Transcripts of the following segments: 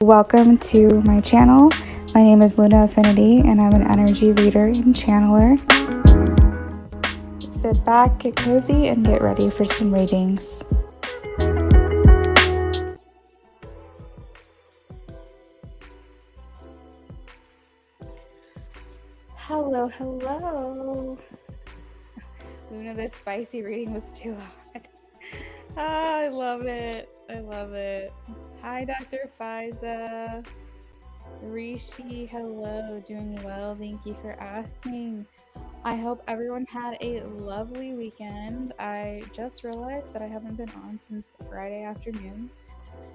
Welcome to my channel. My name is Luna Affinity and I'm an energy reader and channeler. Sit back, get cozy, and get ready for some readings. Hello. Luna, this spicy reading was too hot. I love it. Hi, Dr. Fiza. Rishi, hello. Doing well. Thank you for asking. I hope everyone had a lovely weekend. I just realized that I haven't been on since Friday afternoon.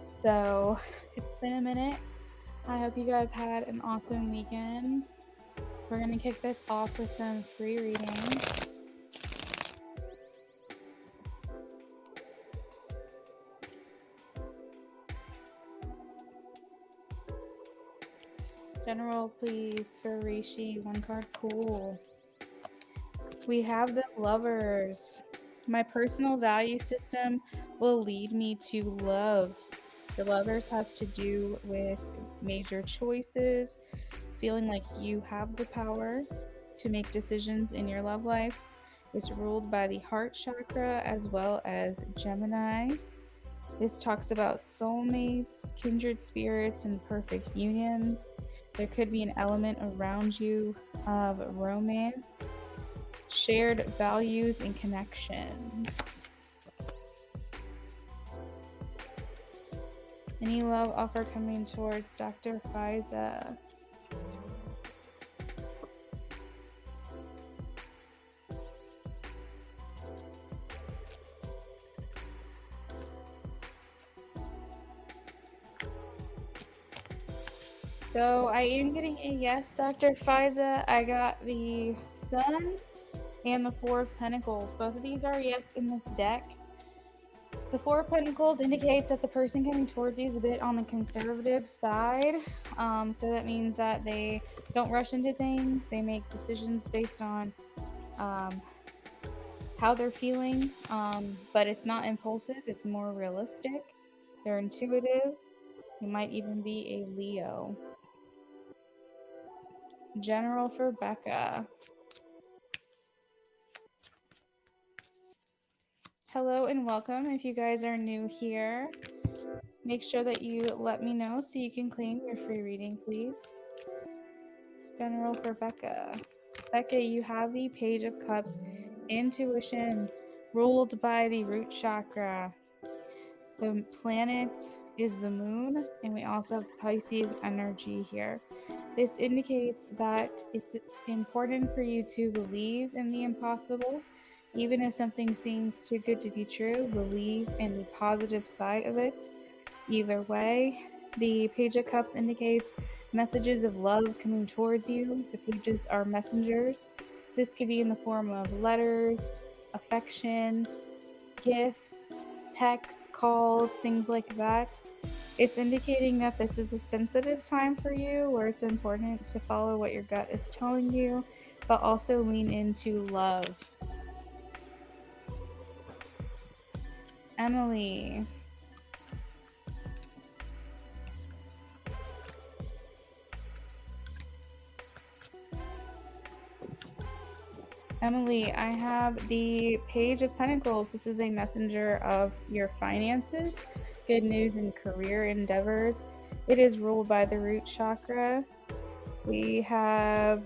So it's been a minute. I hope you guys had an awesome weekend. We're going to kick this off with some free readings. General, please, for Rishi. One card, cool. We have the Lovers. My personal value system will lead me to love. The Lovers has to do with major choices, feeling like you have the power to make decisions in your love life. It's ruled by the heart chakra as well as Gemini. This talks about soulmates, kindred spirits, and perfect unions. There could be an element around you of romance, shared values, and connections. Any love offer coming towards Dr. Fiza? So I am getting a yes, Dr. Fiza. I got the Sun and the Four of Pentacles. Both of these are yes in this deck. The Four of Pentacles indicates that the person coming towards you is a bit on the conservative side. So that means that they don't rush into things. They make decisions based on how they're feeling, but it's not impulsive. It's more realistic. They're intuitive. You might even be a Leo. General for Becca. Hello and welcome. If you guys are new here, make sure that you let me know so you can claim your free reading, please. General for Becca. Becca, you have the Page of Cups, intuition, ruled by the root chakra. The planet is the moon, and we also have Pisces energy here. This indicates that it's important for you to believe in the impossible. Even if something seems too good to be true, believe in the positive side of it. Either way, the Page of Cups indicates messages of love coming towards you. The pages are messengers. So this could be in the form of letters, affection, gifts, texts, calls, things like that. It's indicating that this is a sensitive time for you where it's important to follow what your gut is telling you, but also lean into love. Emily. Emily, I have the Page of Pentacles. This is a messenger of your finances, good news in career endeavors. It is ruled by the root chakra. We have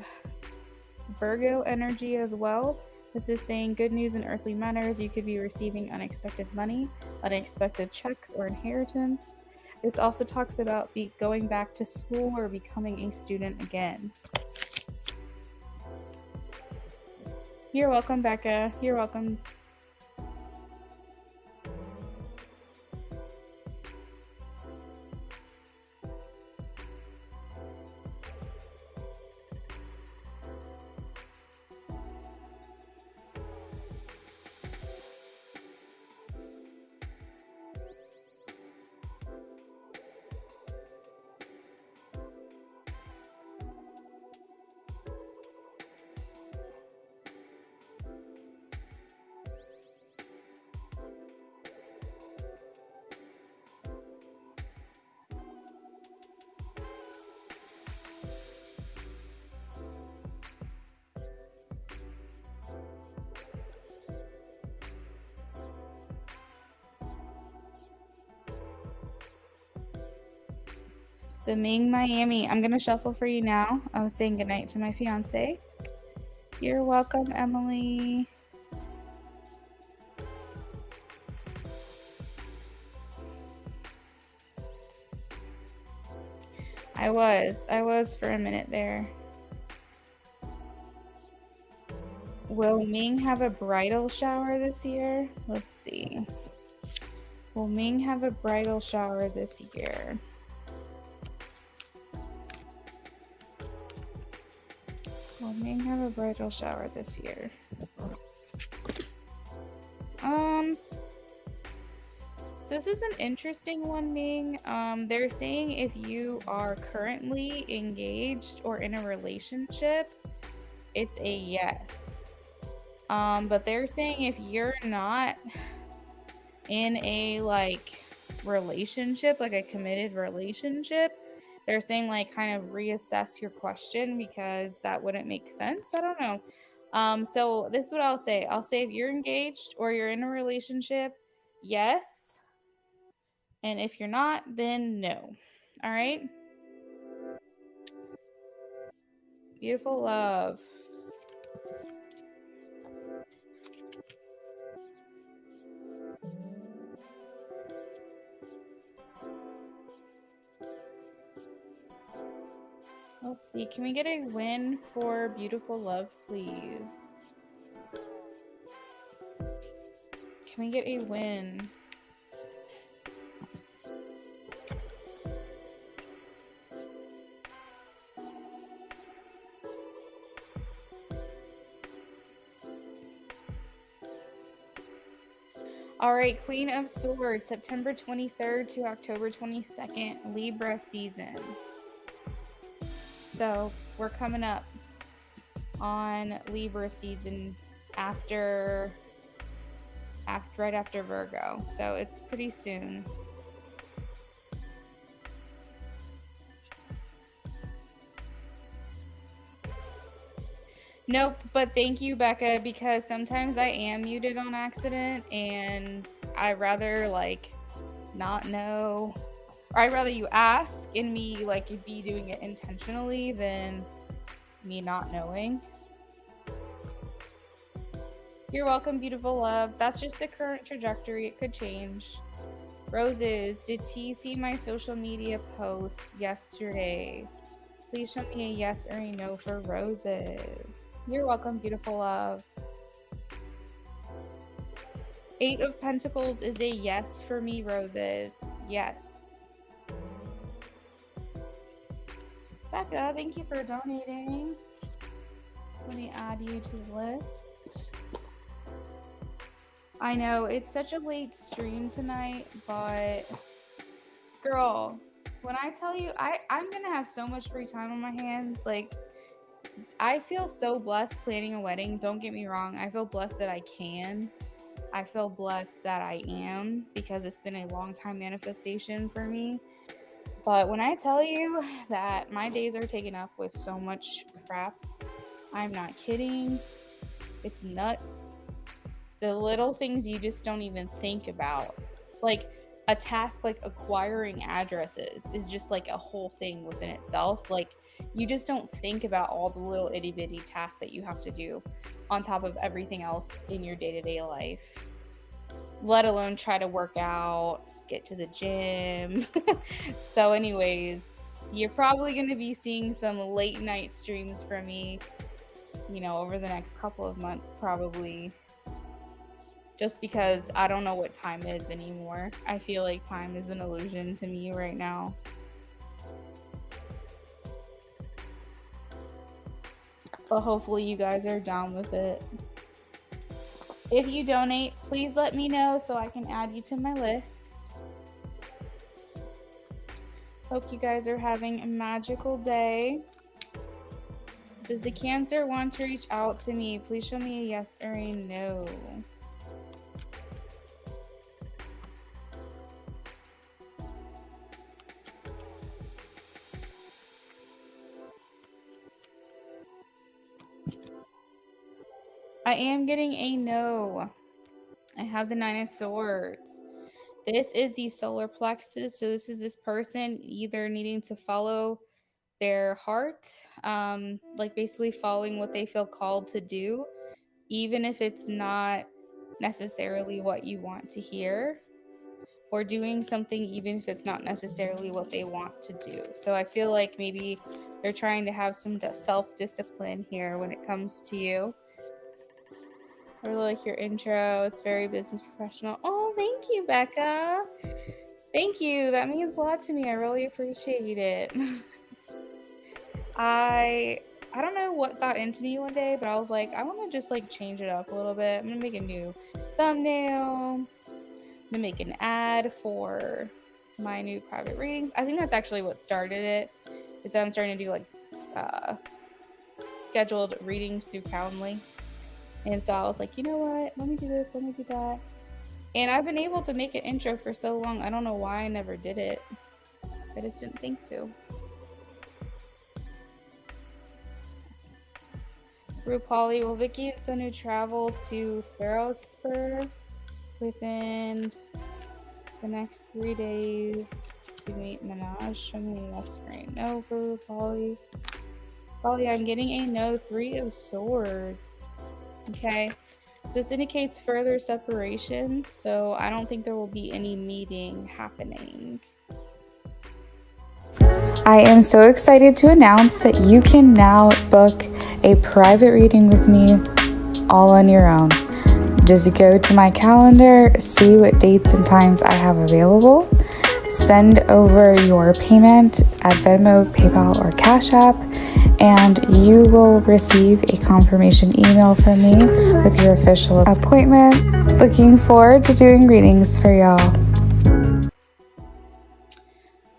Virgo energy as well. This is saying good news in earthly matters. You could be receiving unexpected money, unexpected checks, or inheritance. This also talks about going back to school or becoming a student again. You're welcome, Becca. You're welcome. The Ming Miami. I'm going to shuffle for you now. I was saying goodnight to my fiance. You're welcome, Emily. I was for a minute there. Will Ming have a bridal shower this year? Let's see. Will Ming have a bridal shower this year? Will Ming have a bridal shower this year? So this is an interesting one, Ming. They're saying if you are currently engaged or in a relationship, it's a yes. But they're saying if you're not in a like relationship, like a committed relationship, they're saying like kind of reassess your question because that wouldn't make sense. I don't know. So this is what I'll say. I'll say if you're engaged or you're in a relationship, yes. And if you're not, then no. All right. Beautiful love. Let's see. Can we get a win for beautiful love, please? Can we get a win? All right, Queen of Swords, September 23rd to October 22nd, Libra season. So we're coming up on Libra season right after Virgo. So it's pretty soon. Nope, but thank you, Becca, because sometimes I am muted on accident and I rather like not know, or I'd rather you ask and me like be doing it intentionally than me not knowing. You're welcome, beautiful love. That's just the current trajectory. It could change. Roses, did T see my social media post yesterday? Please show me a yes or a no for roses. You're welcome, beautiful love. 8 of Pentacles is a yes for me, roses. Yes. Becca, thank you for donating. Let me add you to the list. I know, it's such a late stream tonight, but girl, when I tell you, I'm going to have so much free time on my hands. Like, I feel so blessed planning a wedding. Don't get me wrong. I feel blessed that I can. I feel blessed that I am because it's been a long time manifestation for me. But when I tell you that my days are taken up with so much crap, I'm not kidding. It's nuts. The little things you just don't even think about. Like a task like acquiring addresses is just like a whole thing within itself. Like you just don't think about all the little itty bitty tasks that you have to do on top of everything else in your day-to-day life, let alone try to work out, get to the gym. So anyways, you're probably going to be seeing some late night streams from me, over the next couple of months, probably. Just because I don't know what time is anymore. I feel like time is an illusion to me right now. But hopefully you guys are down with it. If you donate, please let me know so I can add you to my list. Hope you guys are having a magical day. Does the Cancer want to reach out to me? Please show me a yes or a no. I am getting a no. I have the 9 of Swords. This is the solar plexus. So this is this person either needing to follow their heart, like basically following what they feel called to do, even if it's not necessarily what you want to hear, or doing something even if it's not necessarily what they want to do. So I feel like maybe they're trying to have some self-discipline here when it comes to you. I really like your intro. It's very business professional. Oh, thank you, Becca. Thank you. That means a lot to me. I really appreciate it. I don't know what got into me one day, but I was like, I want to just like change it up a little bit. I'm gonna make a new thumbnail. I'm gonna make an ad for my new private readings. I think that's actually what started it. Is that I'm starting to do like scheduled readings through Calendly. And so I was like, you know what? Let me do this. Let me do that. And I've been able to make an intro for so long. I don't know why I never did it. I just didn't think to. Rupali, will Vicky and Sonu travel to Ferrospur within the next 3 days to meet Minaj? Show me a yes screen. No for Rupali. Rupali, I'm getting a no. 3 of Swords. Okay. This indicates further separation, so I don't think there will be any meeting happening. I am so excited to announce that you can now book a private reading with me all on your own. Just go to my calendar, see what dates and times I have available, send over your payment at Venmo, PayPal, or Cash App, and you will receive a confirmation email from me with your official appointment. Looking forward to doing readings for y'all.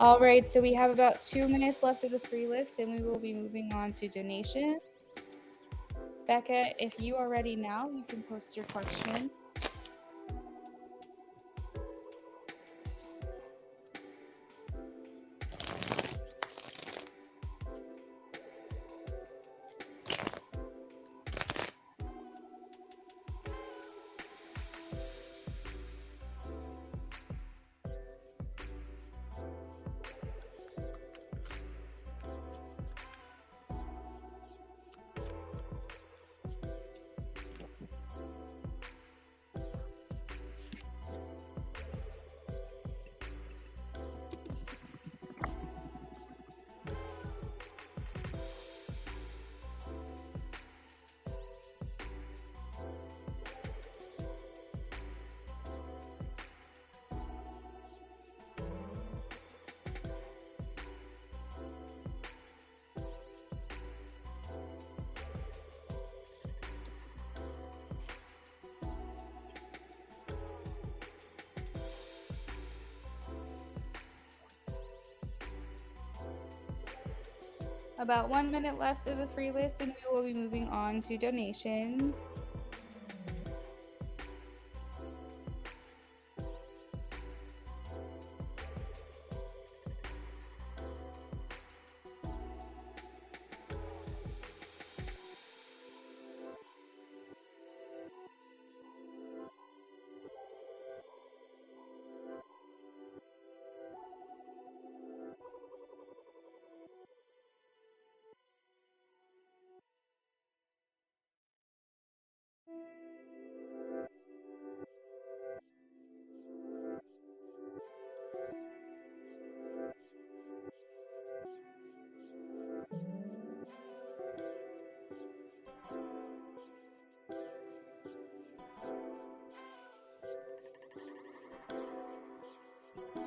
All right, so we have about 2 minutes left of the free list, then we will be moving on to donations. Becca, if you are ready now, you can post your question. About 1 minute left of the free list, and we will be moving on to donations.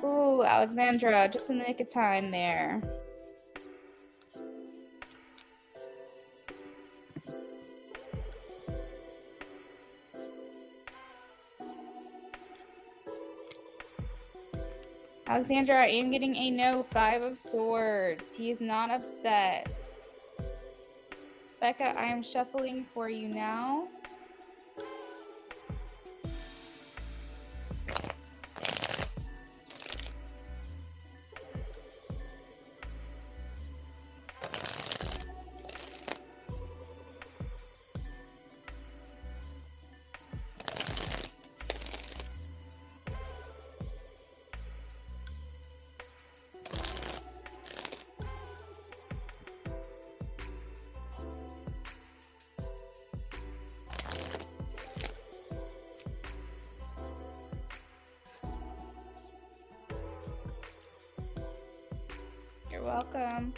Ooh, Alexandra, just in the nick of time there. Alexandra, I am getting a no. 5 of Swords. He is not upset. Becca, I am shuffling for you now. welcome.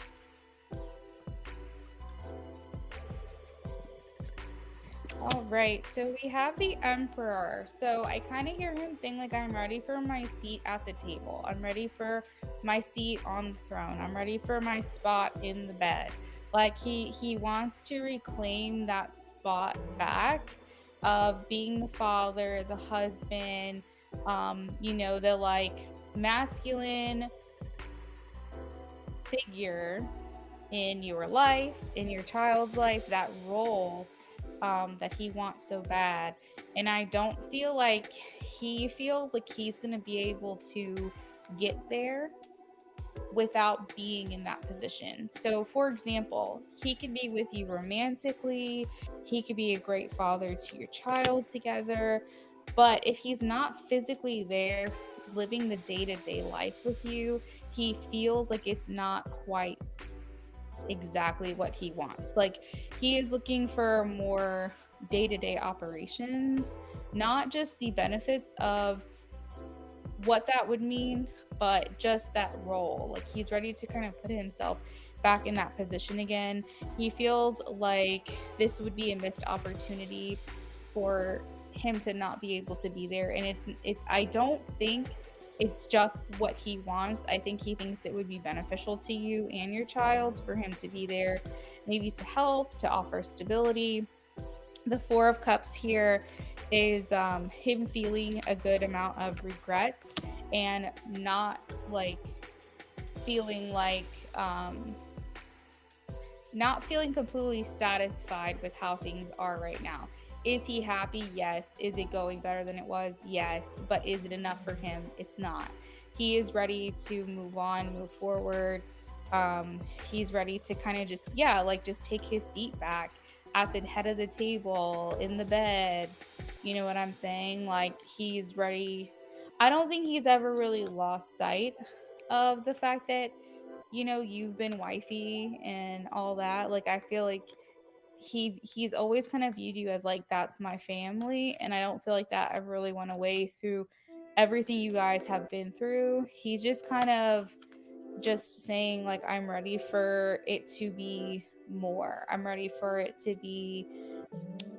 All right, so we have the Emperor. So I kind of hear him saying, like, I'm ready for my seat at the table. I'm ready for my seat on the throne. I'm ready for my spot in the bed. Like he wants to reclaim that spot back of being the father, the husband, the like masculine figure in your life, in your child's life, that role that he wants so bad. And I don't feel like he feels like he's going to be able to get there without being in that position. So, for example, he could be with you romantically, he could be a great father to your child together. But if he's not physically there, living the day to day life with you, he feels like it's not quite exactly what he wants. Like he is looking for more day-to-day operations, not just the benefits of what that would mean, but just that role. Like he's ready to kind of put himself back in that position again. He feels like this would be a missed opportunity for him to not be able to be there. And it's I don't think it's just what he wants. I think he thinks it would be beneficial to you and your child for him to be there, maybe to help, to offer stability. The Four of Cups here is him feeling a good amount of regret and not like feeling like not feeling completely satisfied with how things are right now. Is he happy? Yes. Is it going better than it was? Yes. But is it enough for him? It's not. He is ready to move on, move forward. He's ready to kind of just take his seat back at the head of the table, in the bed. You know what I'm saying? Like he's ready. I don't think he's ever really lost sight of the fact that you've been wifey and all that. Like I feel like he's always kind of viewed you as like that's my family, and I don't feel like that ever really went away through everything you guys have been through. He's just kind of just saying like I'm ready for it to be more. I'm ready for it to be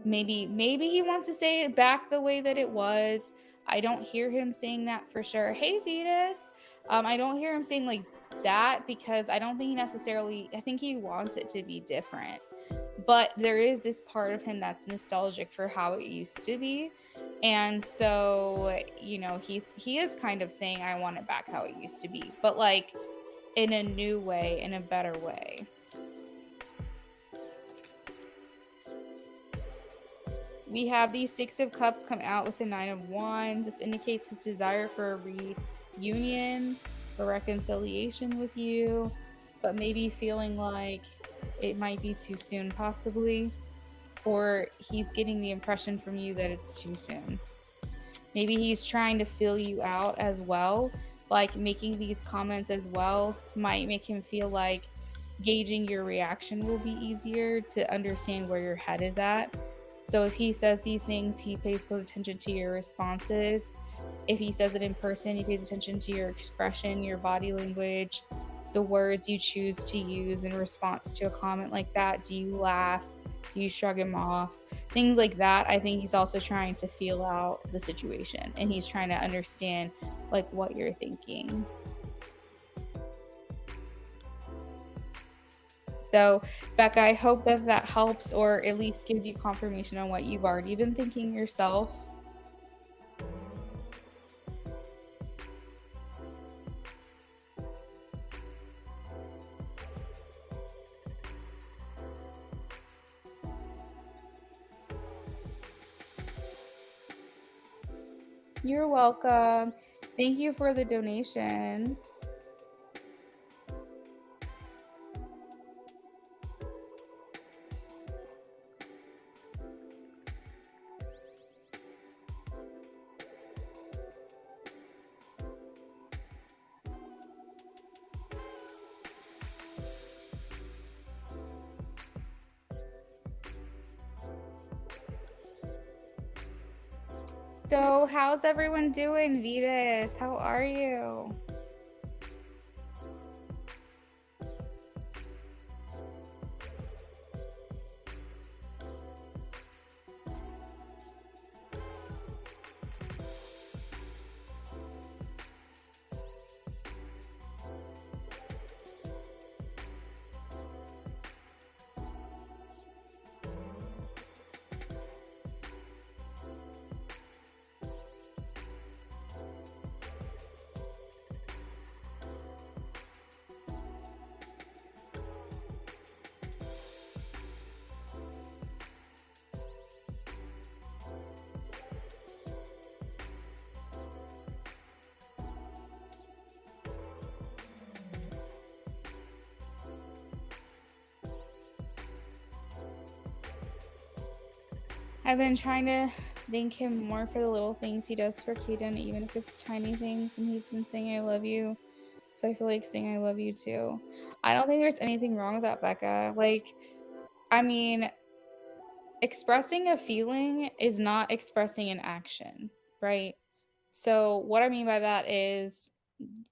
maybe he wants to say it back the way that it was. I don't hear him saying that for sure. Hey Vetus. I don't hear him saying like that because I don't think I think he wants it to be different. But there is this part of him that's nostalgic for how it used to be. And so, he is kind of saying I want it back how it used to be, but like in a new way, in a better way. We have the Six of Cups come out with the Nine of Wands. This indicates his desire for a reunion, for reconciliation with you, but maybe feeling like it might be too soon, possibly, or he's getting the impression from you that it's too soon. Maybe he's trying to fill you out as well, like making these comments as well might make him feel like gauging your reaction will be easier to understand where your head is at. So if he says these things, he pays close attention to your responses. If he says it in person, he pays attention to your expression, your body language, the words you choose to use in response to a comment like that. Do you laugh? Do you shrug him off? Things like that. I think he's also trying to feel out the situation, and he's trying to understand like what you're thinking. So, Becca, I hope that helps, or at least gives you confirmation on what you've already been thinking yourself. You're welcome. Thank you for the donation. So, how's everyone doing, Vetus? How are you? I've been trying to thank him more for the little things he does for Kaden, even if it's tiny things, and he's been saying I love you. So I feel like saying I love you too. I don't think there's anything wrong with that, Becca. Like, I mean, expressing a feeling is not expressing an action, right? So what I mean by that is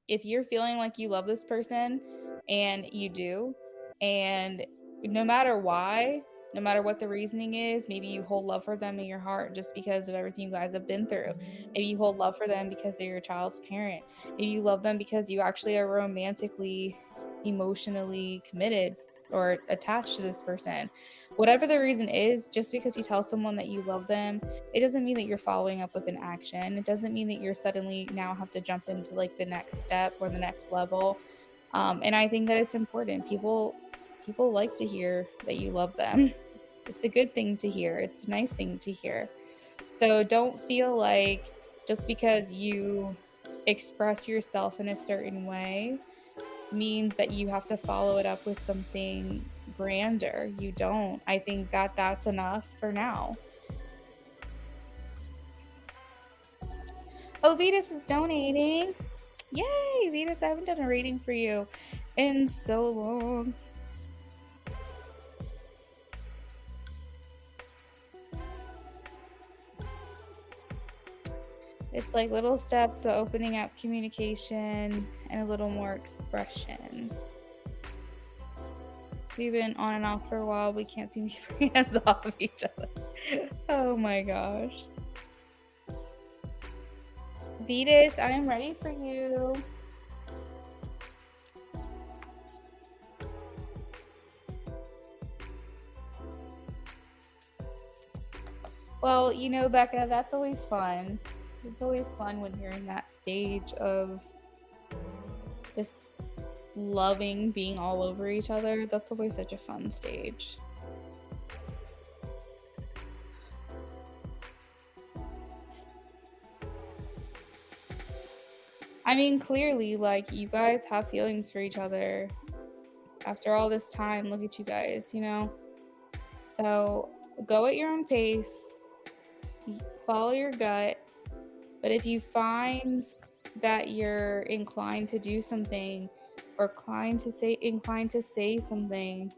if you're feeling like you love this person and you do, and no matter why, no matter what the reasoning is, maybe you hold love for them in your heart just because of everything you guys have been through. Maybe you hold love for them because they're your child's parent. Maybe you love them because you actually are romantically, emotionally committed or attached to this person. Whatever the reason is, just because you tell someone that you love them, it doesn't mean that you're following up with an action. It doesn't mean that you're suddenly now have to jump into like the next step or the next level. And I think that it's important. People like to hear that you love them. It's a good thing to hear. It's a nice thing to hear. So don't feel like just because you express yourself in a certain way means that you have to follow it up with something grander. You don't. I think that that's enough for now. Oh, Vetus is donating. Yay, Vetus, I haven't done a reading for you in so long. It's like little steps to opening up communication and a little more expression. We've been on and off for a while. We can't seem to keep our hands off of each other. Oh my gosh. Vetus, I am ready for you. Well, you know, Becca, that's always fun. It's always fun when you're in that stage of just loving being all over each other. That's always such a fun stage. I mean, clearly, like, you guys have feelings for each other. After all this time, look at you guys, you know? So go at your own pace, follow your gut. But if you find that you're inclined to do something or inclined to say something,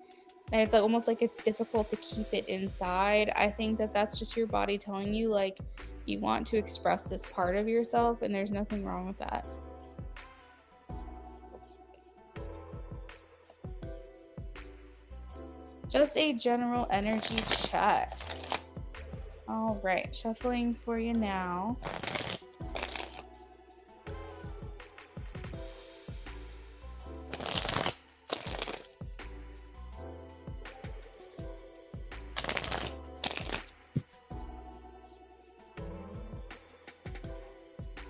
and it's like, almost like it's difficult to keep it inside, I think that that's just your body telling you like you want to express this part of yourself, and there's nothing wrong with that. Just a general energy check. All right, shuffling for you now.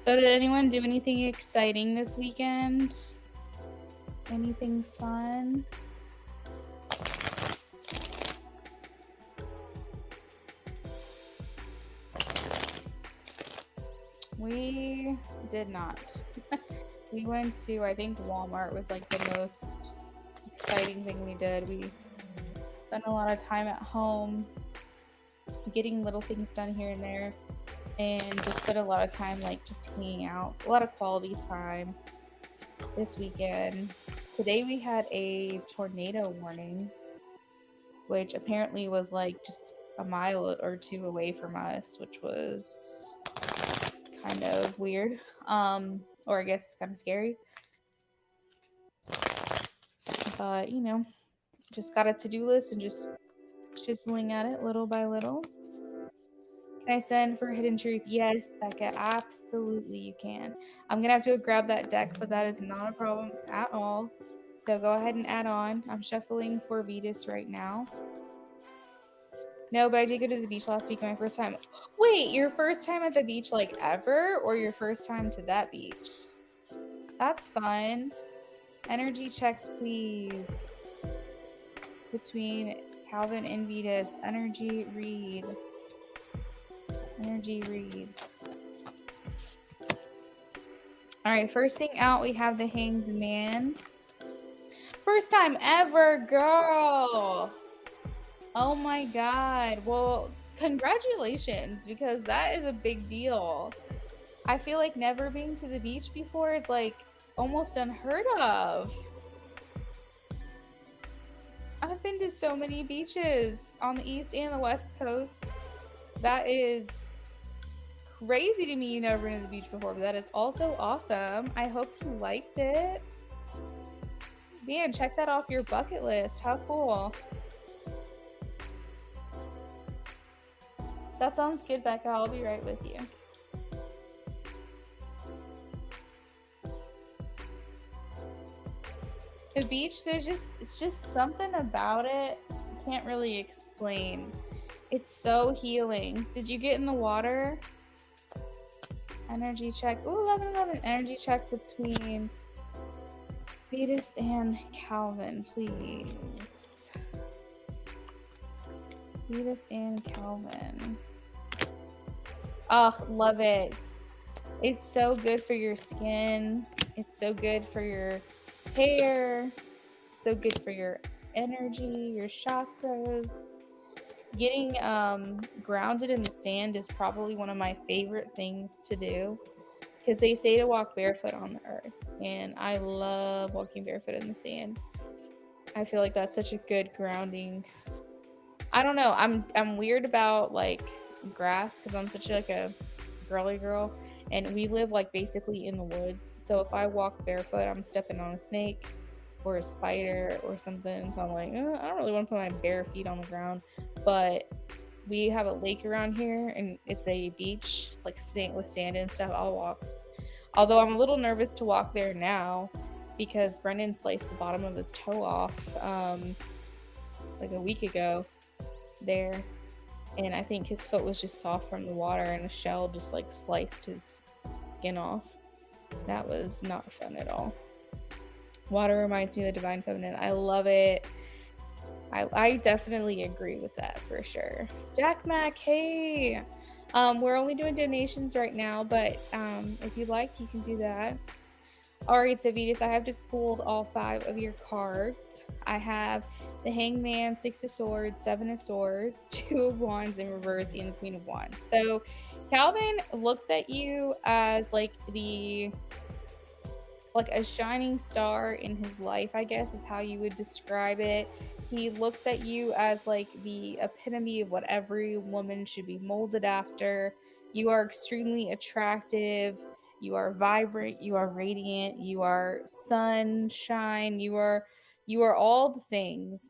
So did anyone do anything exciting this weekend? Anything fun? We did not. We went to, I think Walmart was like the most exciting thing we did. We spent a lot of time at home getting little things done here and there, and just spent a lot of time like just hanging out, a lot of quality time this weekend. Today we had a tornado warning, which apparently was like just a mile or two away from us, which was kind of weird, or I guess kind of scary. But you know, just got a to-do list and just chiseling at it little by little. Can I send for Hidden Truth? Yes, Becca, absolutely you can. I'm gonna have to grab that deck, but that is not a problem at all. So go ahead and add on. I'm shuffling for Vetus right now. No, but I did go to the beach last week, my first time. Wait, your first time at the beach like ever, or your first time to that beach? That's fun. Energy check, please. Between Calvin and Vetus. Energy read. Energy read. All right, first thing out, we have the Hanged Man. First time ever, girl. Oh my God. Well, Congratulations, because that is a big deal. I feel like never being to the beach before is like almost unheard of. I've been to so many beaches on the East and the West Coast. That is crazy to me. You never been to the beach before, but that is also awesome. I hope you liked it. Man, check that off your bucket list. How cool. That sounds good, Becca. I'll be right with you. The beach, it's just something about it I can't really explain. It's so healing. Did you get in the water? Energy check. Ooh, 11. Energy check between Vetus and Calvin, please. Vetus and Calvin. Oh, love it. It's so good for your skin. It's so good for your hair. So good for your energy, your chakras. Getting grounded in the sand is probably one of my favorite things to do, because they say to walk barefoot on the earth, and I love walking barefoot in the sand. I feel like that's such a good grounding. I don't know. I'm weird about like grass because I'm such like a girly girl, and we live like basically in the woods. So if I walk barefoot, I'm stepping on a snake or a spider or something. So I'm like, I don't really want to put my bare feet on the ground. But we have a lake around here, and it's a beach like with sand and stuff. I'll walk. Although I'm a little nervous to walk there now because Brendan sliced the bottom of his toe off like a week ago there, and I think his foot was just soft from the water, and a shell just like sliced his skin off. That was not fun at all. Water reminds me of the Divine Feminine. I love it. I definitely agree with that for sure. Jack Mac, hey. We're only doing donations right now, but if you'd like, you can do that. All right, so Vetus, I have just pulled all 5 of your cards. I have the Hangman, 6 of Swords, 7 of Swords, 2 of Wands in reverse, and the Queen of Wands. So Calvin looks at you as like a shining star in his life, I guess is how you would describe it. He looks at you as like the epitome of what every woman should be molded after. You are extremely attractive. You are vibrant. You are radiant. You are sunshine. You are all the things.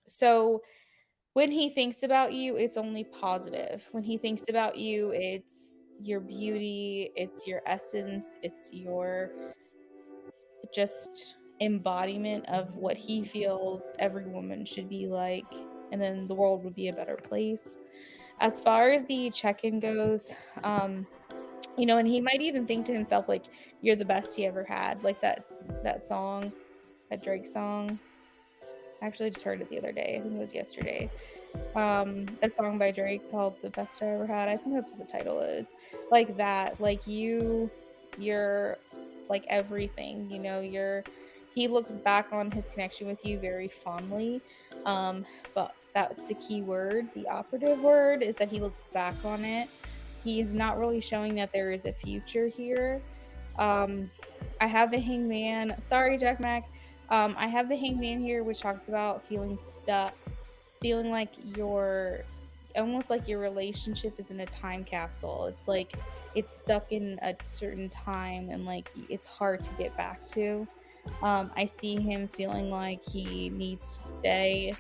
So when he thinks about you, it's only positive. When he thinks about you, it's your beauty, it's your essence, it's your just embodiment of what he feels every woman should be like, and then the world would be a better place. As far as the check-in goes, you know, and he might even think to himself like, you're the best he ever had, like that song, that Drake song. I actually just heard it the other day. I think it was yesterday. That song by Drake called The Best I Ever Had. I think that's what the title is. Like that. Like you're like everything, you know, he looks back on his connection with you very fondly. But that's the key word. The operative word is that he looks back on it. He's not really showing that there is a future here. I have the Hangman. Sorry, Jack Mac. I have the Hangman here, which talks about feeling stuck, feeling like almost like your relationship is in a time capsule. It's like it's stuck in a certain time, and like it's hard to get back to. I see him feeling like he needs to stay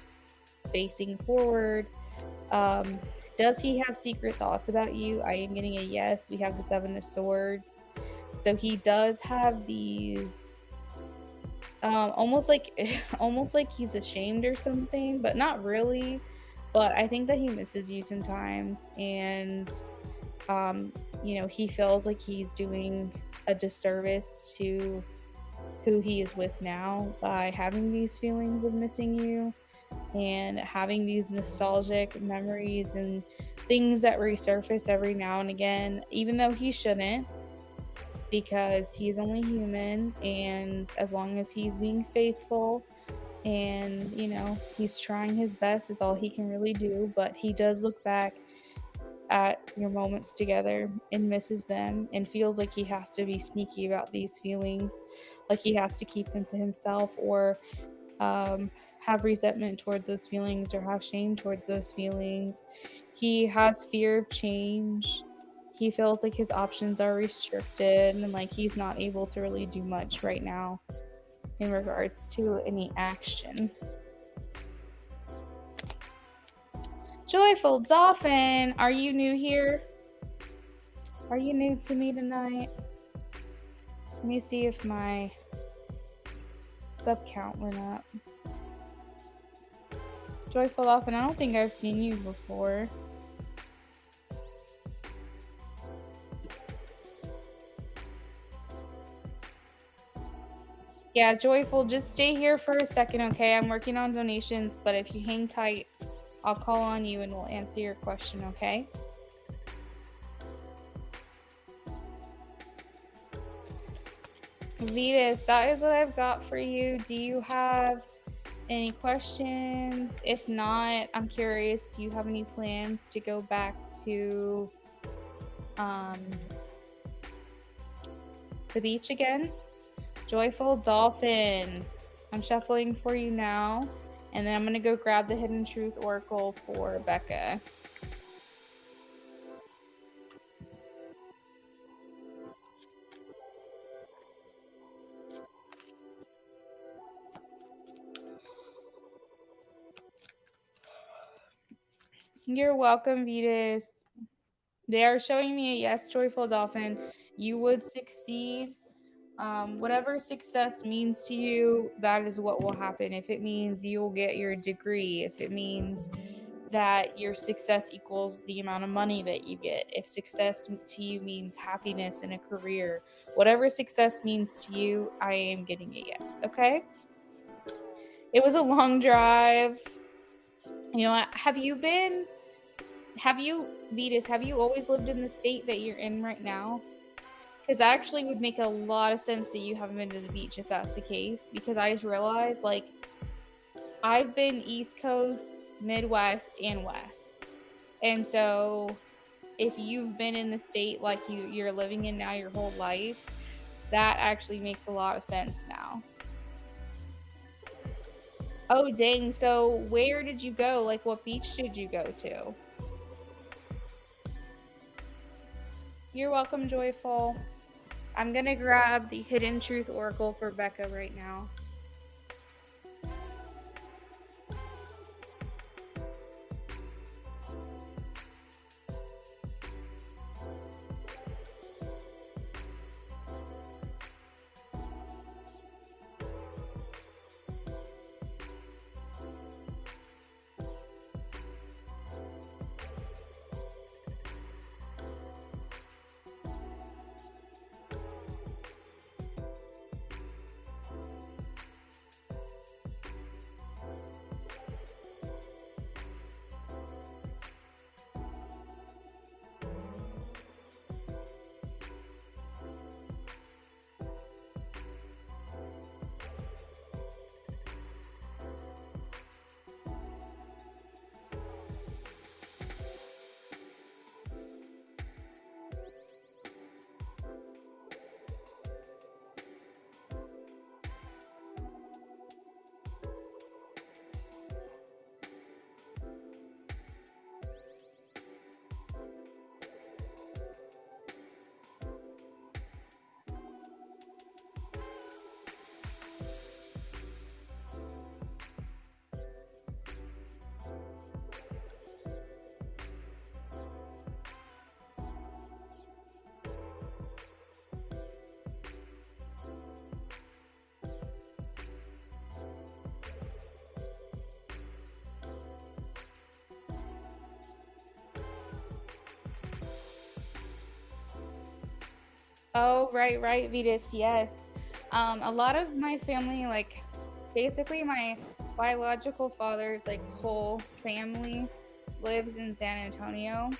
facing forward. Does he have secret thoughts about you? I am getting a yes. We have the 7 of Swords. So he does have these almost like he's ashamed or something, but not really. But I think that he misses you sometimes, and you know, he feels like he's doing a disservice to who he is with now by having these feelings of missing you and having these nostalgic memories and things that resurface every now and again, even though he shouldn't, because he's only human, and as long as he's being faithful and you know, he's trying his best is all he can really do, but he does look back at your moments together and misses them and feels like he has to be sneaky about these feelings, like he has to keep them to himself, or have resentment towards those feelings or have shame towards those feelings. He has fear of change. He feels like his options are restricted and like he's not able to really do much right now in regards to any action. Joyful Dolphin, are you new here? Are you new to me tonight? Let me see if my sub count went up. Joyful Dolphin, I don't think I've seen you before. Yeah, Joyful, just stay here for a second, okay? I'm working on donations, but if you hang tight, I'll call on you and we'll answer your question, okay? Vetus, that is what I've got for you. Do you have any questions? If not, I'm curious, do you have any plans to go back to the beach again? Joyful Dolphin, I'm shuffling for you now, and then I'm going to go grab the Hidden Truth Oracle for Becca. You're welcome, Vetus. They are showing me a yes, Joyful Dolphin. You would succeed. Whatever success means to you, that is what will happen. If it means you'll get your degree, if it means that your success equals the amount of money that you get, if success to you means happiness in a career, whatever success means to you, I am getting a yes, okay? It was a long drive. You know, Vetus, have you always lived in the state that you're in right now? Because that actually would make a lot of sense that you haven't been to the beach if that's the case. Because I just realized, like, I've been East Coast, Midwest, and West. And so if you've been in the state like you're living in now your whole life, that actually makes a lot of sense now. Oh, dang. So where did you go? Like, what beach did you go to? You're welcome, Joyful. I'm going to grab the Hidden Truth Oracle for Becca right now. Oh, right, Vetus. Yes. A lot of my family, like, basically my biological father's like whole family lives in San Antonio.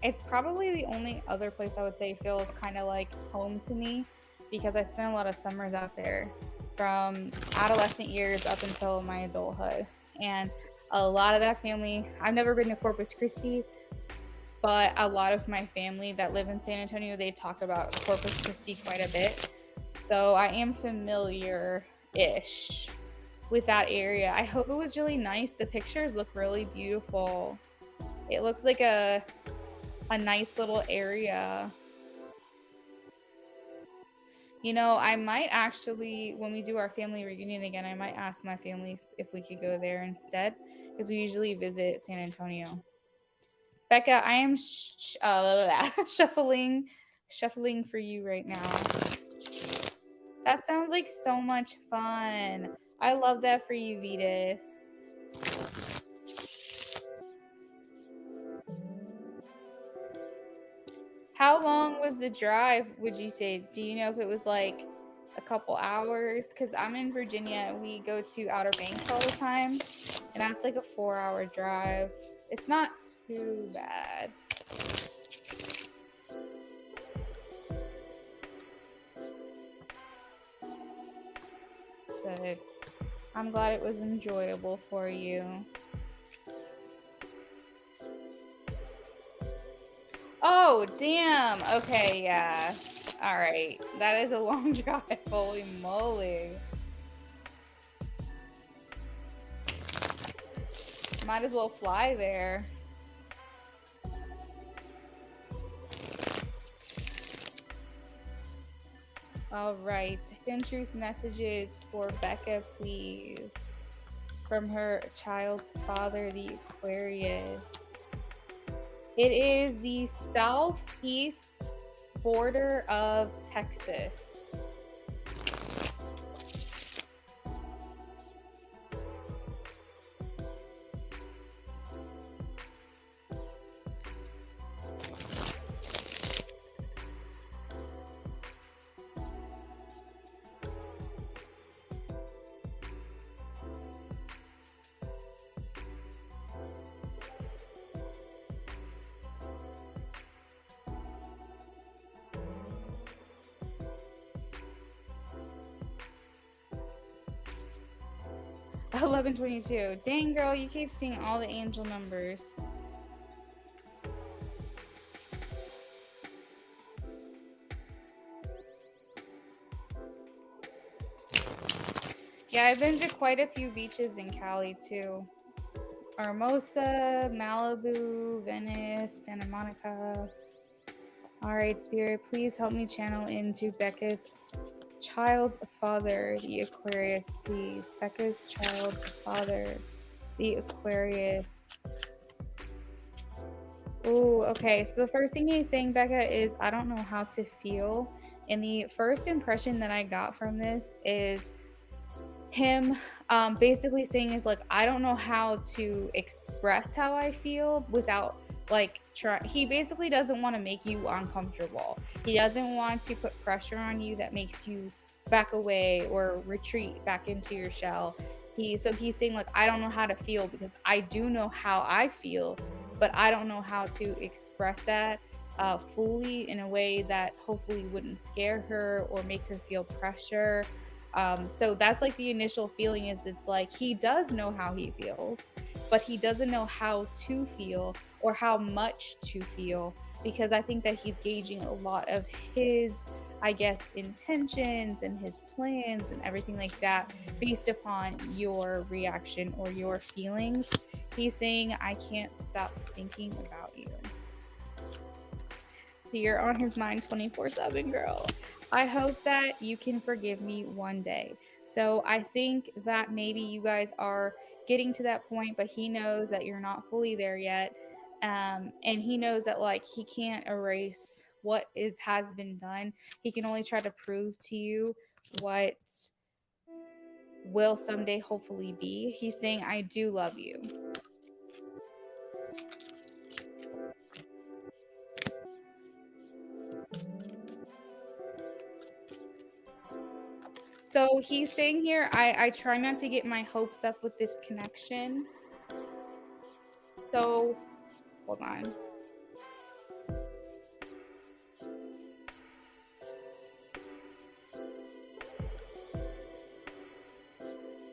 It's probably the only other place I would say feels kind of like home to me because I spent a lot of summers out there. from adolescent years up until my adulthood. And a lot of that family, I've never been to Corpus Christi, but a lot of my family that live in San Antonio, they talk about Corpus Christi quite a bit. So I am familiar-ish with that area. I hope it was really nice. The pictures look really beautiful. It looks like a nice little area. You know, I might actually, when we do our family reunion again, I might ask my family if we could go there instead, because we usually visit San Antonio. Becca, I am shuffling for you right now. That sounds like so much fun. I love that for you, Vetus. How long was the drive, would you say? Do you know if it was like a couple hours? Because I'm in Virginia. We go to Outer Banks all the time, and that's like a 4-hour drive. It's not too bad. Good. I'm glad it was enjoyable for you. Oh, damn. Okay, yeah. All right. That is a long drive. Holy moly. Might as well fly there. All right. Hidden truth messages for Becca, please. From her child's father, the Aquarius. It is the southeast border of Texas. $11.22. Dang, girl, you keep seeing all the angel numbers. Yeah, I've been to quite a few beaches in Cali too. Hermosa, Malibu, Venice, Santa Monica. All right, Spirit, please help me channel into Becca's child's father, the Aquarius, please. Becca's child's father, the Aquarius. Oh, okay. So the first thing he's saying, Becca, is I don't know how to feel. And the first impression that I got from this is him basically saying is like, I don't know how to express how I feel without like he basically doesn't want to make you uncomfortable. He doesn't want to put pressure on you that makes you back away or retreat back into your shell. He's saying like, I don't know how to feel because I do know how I feel, but I don't know how to express that fully in a way that hopefully wouldn't scare her or make her feel pressure. So that's like the initial feeling is it's like he does know how he feels, but he doesn't know how to feel or how much to feel, because I think that he's gauging a lot of his, I guess, intentions and his plans and everything like that based upon your reaction or your feelings. He's saying, I can't stop thinking about you. So you're on his mind 24/7, girl. I hope that you can forgive me one day. So I think that maybe you guys are getting to that point, but he knows that you're not fully there yet. And he knows that like he can't erase what has been done. He can only try to prove to you what will someday hopefully be. He's saying, I do love you. So he's saying here, I try not to get my hopes up with this connection. So, hold on.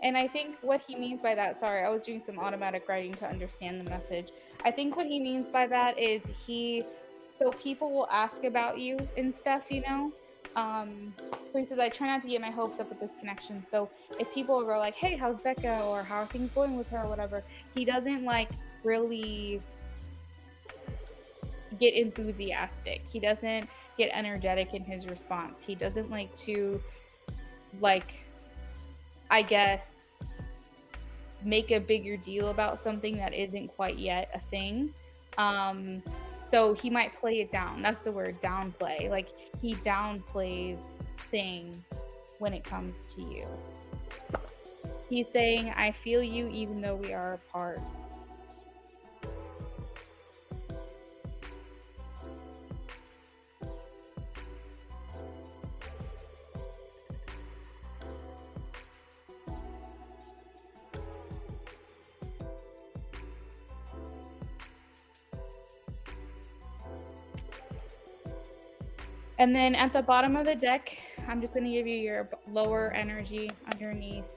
And I think what he means by that, sorry, I was doing some automatic writing to understand the message. I think what he means by that is so people will ask about you and stuff, you know? So he says, I try not to get my hopes up with this connection. So if people go like, hey, how's Becca? Or how are things going with her or whatever, he doesn't like really get enthusiastic. He doesn't get energetic in his response. He doesn't like to, like, I guess, make a bigger deal about something that isn't quite yet a thing. So he might play it down. That's the word, downplay. Like he downplays things when it comes to you. He's saying, I feel you even though we are apart. And then at the bottom of the deck, I'm just going to give you your lower energy underneath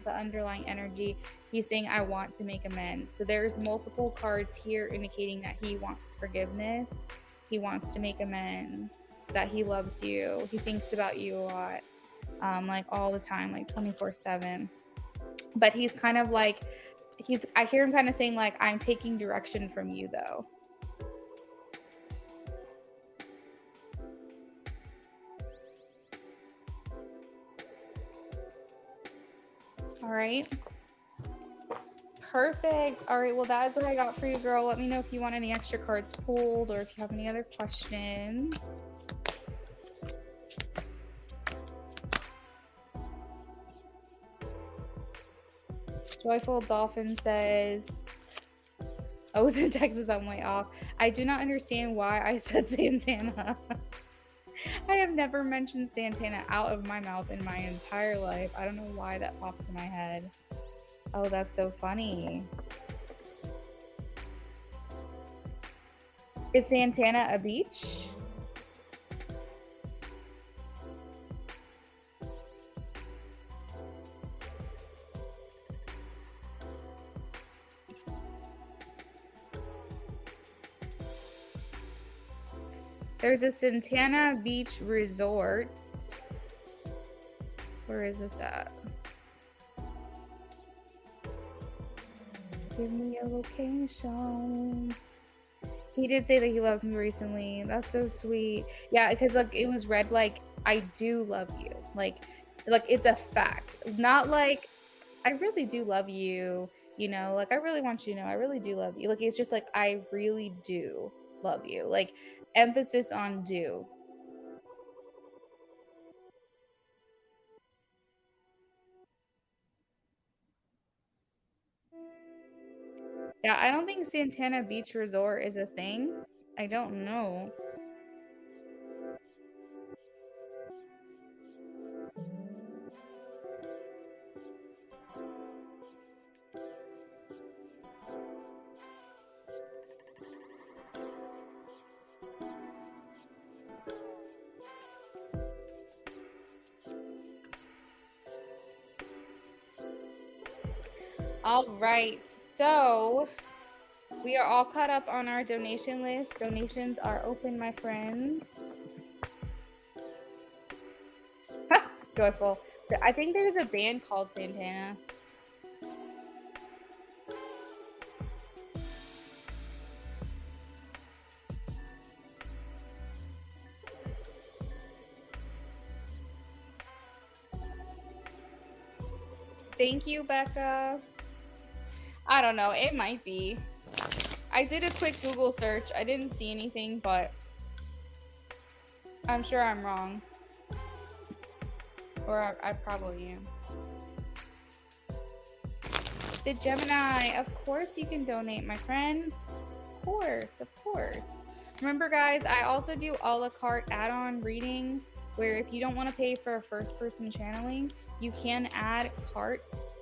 the underlying energy. He's saying, I want to make amends. So there's multiple cards here indicating that he wants forgiveness. He wants to make amends, that he loves you. He thinks about you a lot, like all the time, like 24/7. But he's kind of like, I hear him kind of saying like, I'm taking direction from you though. All right. Perfect. All right. Well, that is what I got for you, girl. Let me know if you want any extra cards pulled or if you have any other questions. Joyful Dolphin says, I was in Texas, I'm way off. I do not understand why I said Santana. I have never mentioned Santana out of my mouth in my entire life. I don't know why that pops in my head. Oh, that's so funny. Is Santana a beach? There's a Santana Beach Resort. Where is this at? Give me a location. He did say that he loved me recently. That's so sweet. Yeah, because like it was read like, I do love you. Like it's a fact. Not like, I really do love you. You know, like I really want you to know I really do love you. Like it's just like, I really do love you. Like emphasis on do. Yeah, I don't think Santana Beach Resort is a thing. I don't know. All right, so we are all caught up on our donation list. Donations are open, my friends. Joyful. I think there's a band called Santana. Thank you, Becca. I don't know. It might be. I did a quick Google search. I didn't see anything, but I'm sure I'm wrong. Or I probably am. The Gemini. Of course you can donate, my friends. Of course. Remember, guys, I also do a la carte add-on readings where if you don't want to pay for a first-person channeling, you can add cards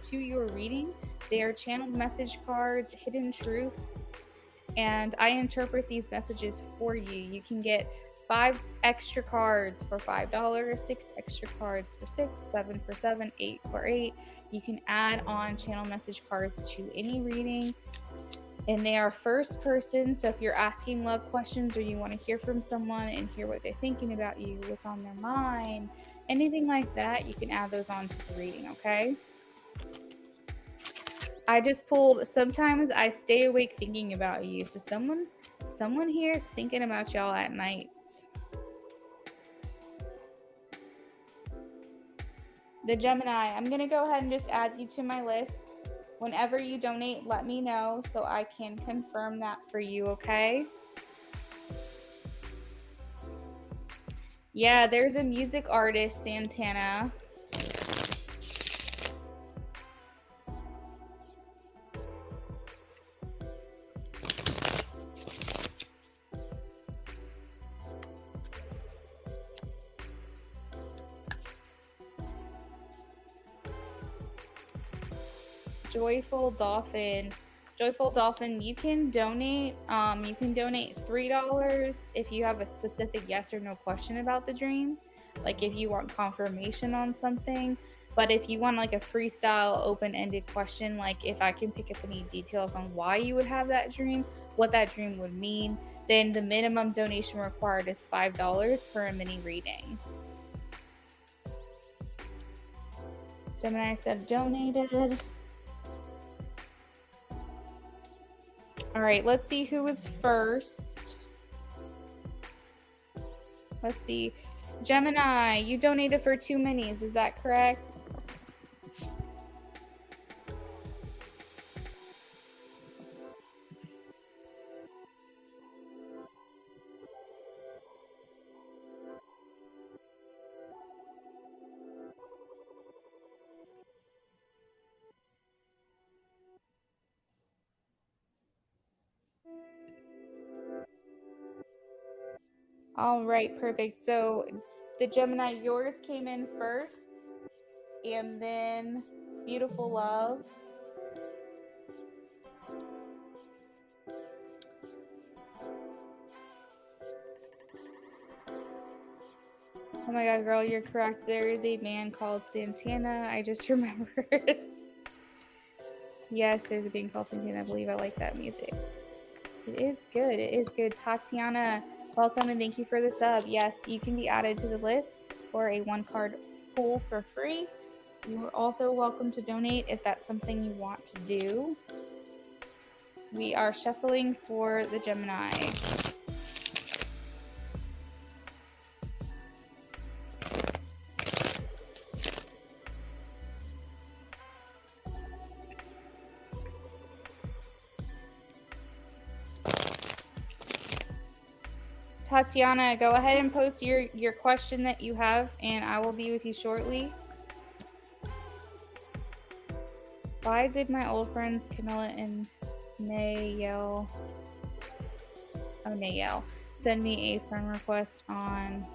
to your reading. They are channeled message cards, hidden truth, and I interpret these messages for you. You can get 5 extra cards for $5, 6 extra cards for 6, 7 for 7, 8 for 8. You can add on channel message cards to any reading, and they are first person. So if you're asking love questions or you want to hear from someone and hear what they're thinking about you, what's on their mind, anything like that, you can add those on to the reading, okay? I just pulled, sometimes I stay awake thinking about you. So someone here is thinking about y'all at night. The Gemini, I'm going to go ahead and just add you to my list. Whenever you donate, let me know so I can confirm that for you, okay? Yeah, there's a music artist, Santana. Joyful Dolphin. Joyful Dolphin, you can donate. You can donate $3 if you have a specific yes or no question about the dream. Like if you want confirmation on something. But if you want like a freestyle open-ended question, like if I can pick up any details on why you would have that dream, what that dream would mean, then the minimum donation required is $5 for a mini reading. Gemini said donated. All right, let's see who was first. Let's see. Gemini, you donated for 2 minis, is that correct? All right, perfect. So the Gemini, yours came in first, and then Beautiful Love. Oh my God, girl, you're correct. There is a band called Santana. I just remembered. Yes, there's a band called Santana. I believe I like that music. It is good. It is good. Tatiana, welcome and thank you for the sub. Yes, you can be added to the list for a 1-card pull for free. You are also welcome to donate if that's something you want to do. We are shuffling for the Gemini. Tatiana, go ahead and post your question that you have, and I will be with you shortly. Why did my old friends Camilla and Nayel send me a friend request on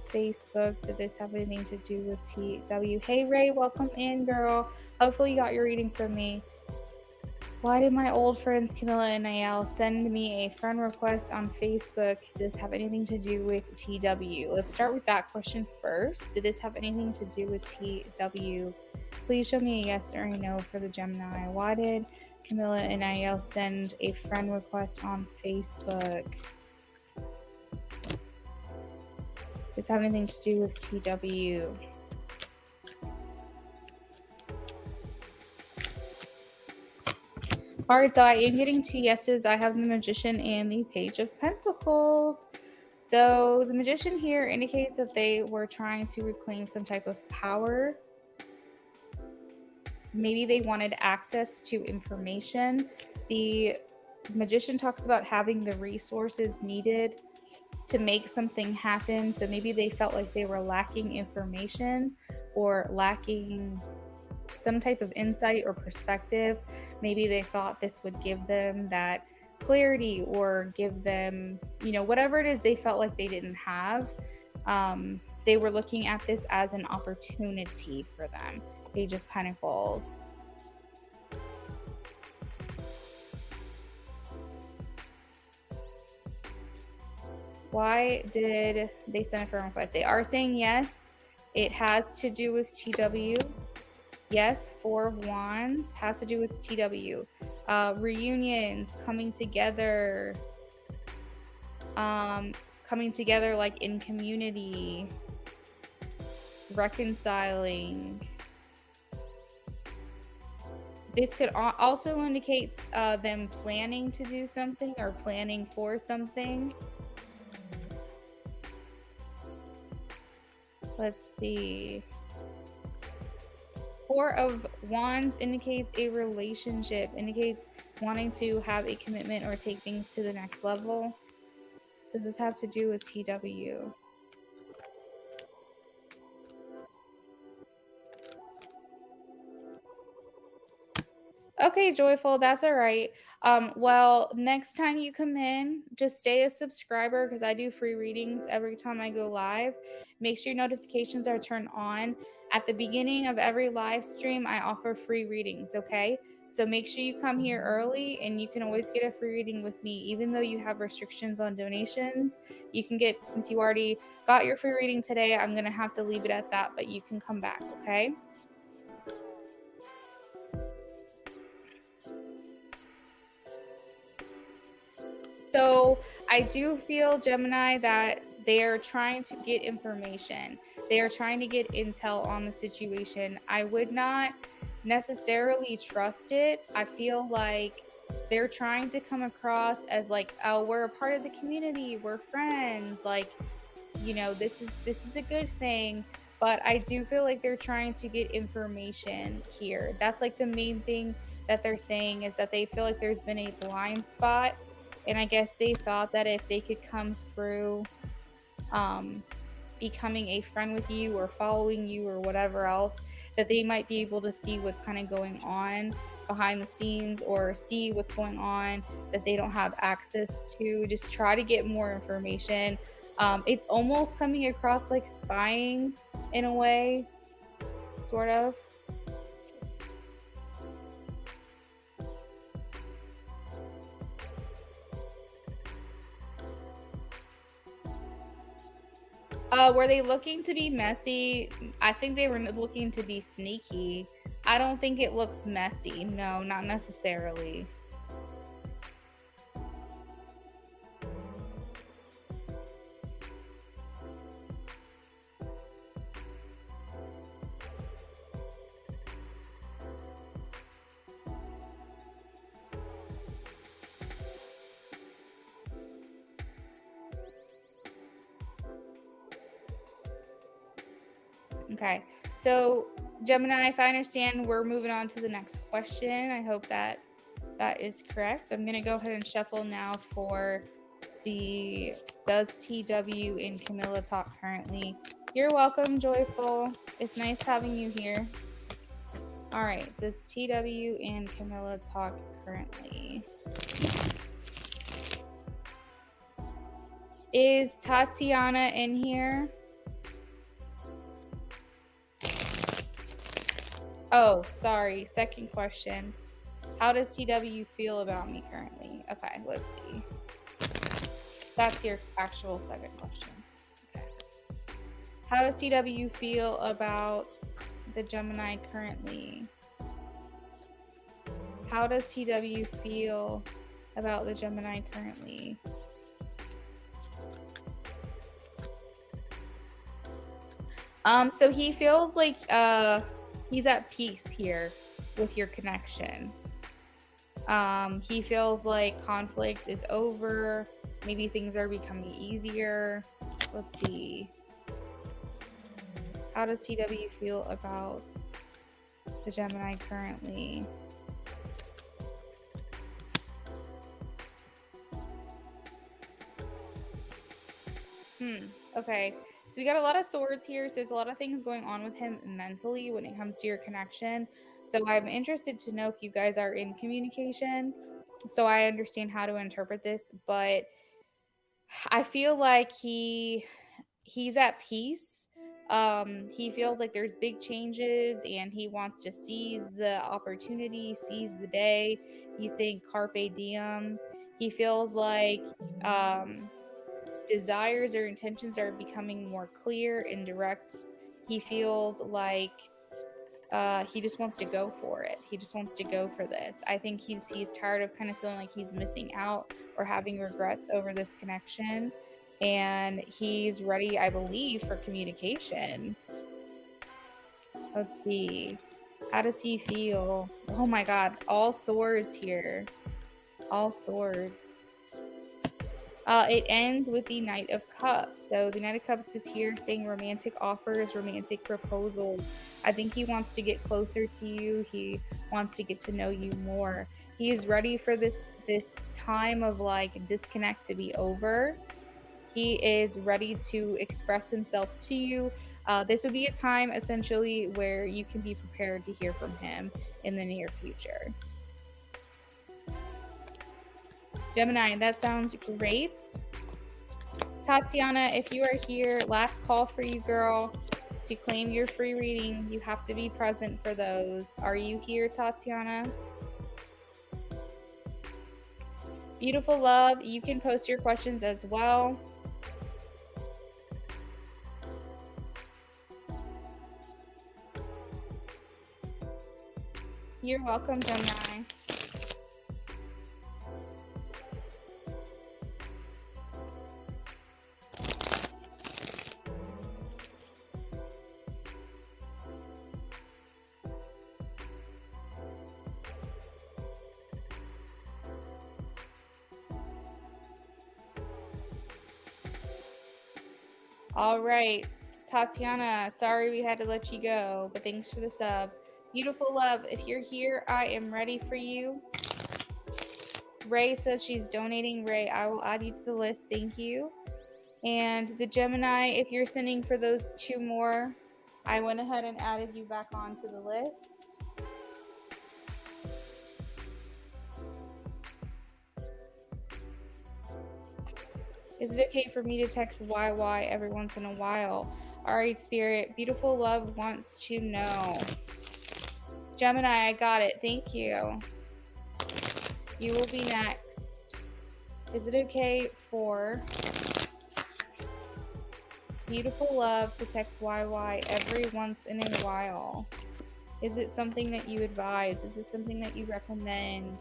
Facebook? Did this have anything to do with TW? Hey Ray, welcome in, girl. Hopefully you got your reading from me. Why did my old friends Camilla and Nayel send me a friend request on Facebook? Does this have anything to do with TW? Let's start with that question first. Did this have anything to do with TW? Please show me a yes or a no for the Gemini. Why did Camilla and Nayel send a friend request on Facebook? Does this have anything to do with TW? All right, so I am getting 2 yeses. I have the Magician and the Page of Pentacles. So the Magician here indicates that they were trying to reclaim some type of power. Maybe they wanted access to information. The Magician talks about having the resources needed to make something happen. So maybe they felt like they were lacking information or lacking some type of insight or perspective. Maybe they thought this would give them that clarity or give them, whatever it is they felt like they didn't have. They were looking at this as an opportunity for them. Page of Pentacles. Why did they send a friend request? They are saying yes. It has to do with TW. Yes, Four of Wands has to do with TW. Reunions, coming together, like in community, reconciling. This could also indicate them planning to do something or planning for something. Let's see. Four of Wands indicates a relationship, indicates wanting to have a commitment or take things to the next level. Does this have to do with TW? Okay, Joyful, that's all right. Well, next time you come in, just stay a subscriber because I do free readings every time I go live. Make sure your notifications are turned on. At the beginning of every live stream, I offer free readings, okay? So make sure you come here early and you can always get a free reading with me. Even though you have restrictions on donations, you can get, since you already got your free reading today, I'm going to have to leave it at that, but you can come back, okay? So I do feel, Gemini, that they are trying to get information. They are trying to get intel on the situation. I would not necessarily trust it. I feel like they're trying to come across as like, oh, we're a part of the community, we're friends, like, this is a good thing. But I do feel like they're trying to get information here. That's like the main thing that they're saying, is that they feel like there's been a blind spot, and I guess they thought that if they could come through becoming a friend with you or following you or whatever else, that they might be able to see what's kind of going on behind the scenes, or see what's going on that they don't have access to. Just try to get more information. It's almost coming across like spying in a way, sort of. Were they looking to be messy? I think they were looking to be sneaky. I don't think it looks messy. No, not necessarily. Okay. So, Gemini, if I understand, we're moving on to the next question. I hope that that is correct. I'm going to go ahead and shuffle now for the Does TW and Camilla talk currently? You're welcome, Joyful. It's nice having you here. All right. Does TW and Camilla talk currently? Is Tatiana in here? Oh, sorry. Second question. How does TW feel about me currently? Okay, let's see. That's your actual second question. Okay. How does TW feel about the Gemini currently? How does TW feel about the Gemini currently? So he feels like he's at peace here with your connection. He feels like conflict is over. Maybe things are becoming easier. Let's see. How does TW feel about the Gemini currently? Okay. So we got a lot of swords here. So there's a lot of things going on with him mentally when it comes to your connection. So I'm interested to know if you guys are in communication, so I understand how to interpret this. But I feel like he's at peace. He feels like there's big changes and he wants to seize the opportunity, seize the day. He's saying carpe diem. He feels like desires or intentions are becoming more clear and direct. He feels like he just wants to go for it. He just wants to go for this. I think he's tired of kind of feeling like he's missing out or having regrets over this connection, and he's ready, I believe, for communication. Let's see. How does he feel? Oh my God, all swords here. All swords. It ends with the Knight of Cups. So the Knight of Cups is here saying romantic offers, romantic proposals. I think he wants to get closer to you. He wants to get to know you more. He is ready for this time of like disconnect to be over. He is ready to express himself to you. This would be a time essentially where you can be prepared to hear from him in the near future. Gemini, that sounds great. Tatiana, if you are here, last call for you, girl. To claim your free reading, you have to be present for those. Are you here, Tatiana? Beautiful love, you can post your questions as well. You're welcome, Gemini. All right, Tatiana, sorry we had to let you go, but thanks for the sub. Beautiful love, if you're here, I am ready for you. Ray says she's donating. Ray, I will add you to the list. Thank you. And the Gemini, if you're sending for those two more, I went ahead and added you back onto the list. Is it okay for me to text YY every once in a while? All right, Spirit. Beautiful love wants to know. Gemini, I got it. Thank you. You will be next. Is it okay for beautiful love to text YY every once in a while? Is it something that you advise? Is it something that you recommend?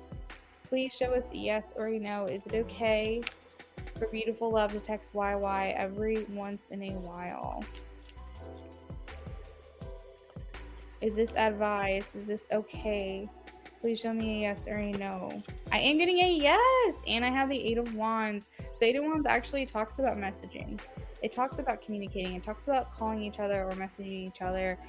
Please show us a yes or a no. Is it okay for beautiful love to text YY every once in a while? Is this advice? Is this okay? Please show me a yes or a no. I am getting a yes, and I have the Eight of Wands. The Eight of Wands actually talks about messaging. It talks about communicating. It talks about calling each other or messaging each other,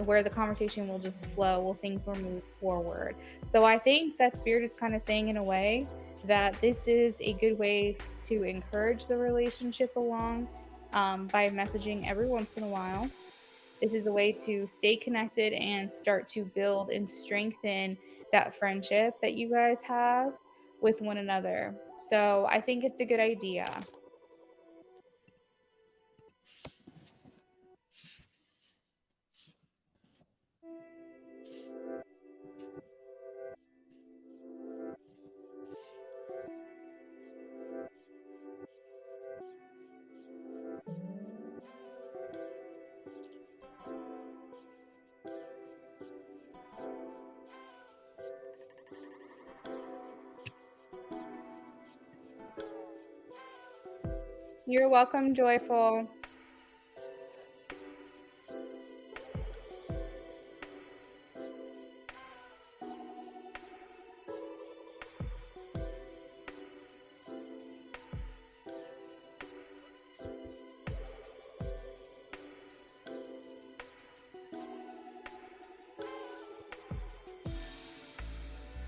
where the conversation will just flow, will things will move forward. So I think that Spirit is kind of saying in a way that this is a good way to encourage the relationship along by messaging every once in a while. This is a way to stay connected and start to build and strengthen that friendship that you guys have with one another. So I think it's a good idea. You're welcome, Joyful.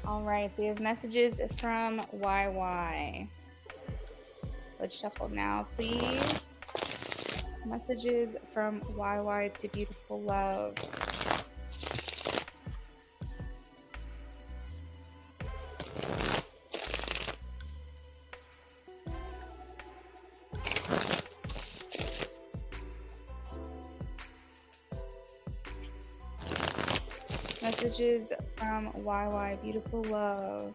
All right, so we have messages from YY. Let's shuffle now, please. Messages from YY to beautiful love. Messages from YY, beautiful love.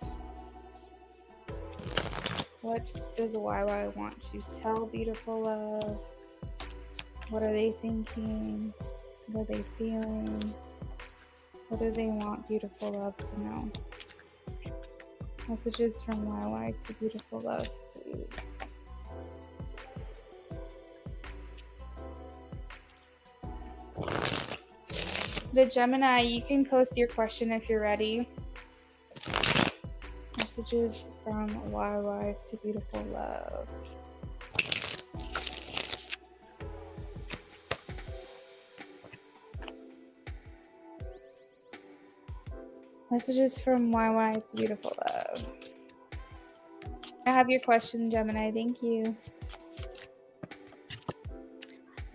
What does YY want to tell beautiful love? What are they thinking? What are they feeling? What do they want beautiful love to know? Messages from YY to beautiful love, please. The Gemini, you can post your question if you're ready. Messages from YY to beautiful love. Messages from YY to beautiful love. I have your question, Gemini. Thank you.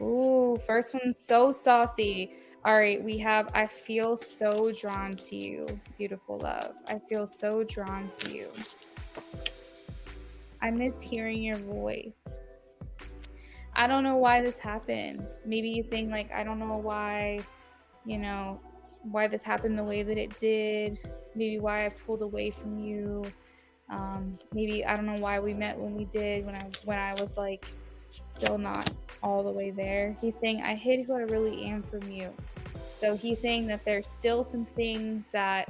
Ooh, first one's so saucy. All right, we have, I feel so drawn to you, beautiful love. I feel so drawn to you. I miss hearing your voice. I don't know why this happened. Maybe he's saying, like, I don't know why, you know, why this happened the way that it did. Maybe why I pulled away from you. Maybe I don't know why we met when we did, when I was like still not all the way there. He's saying I hid who I really am from you. So he's saying that there's still some things that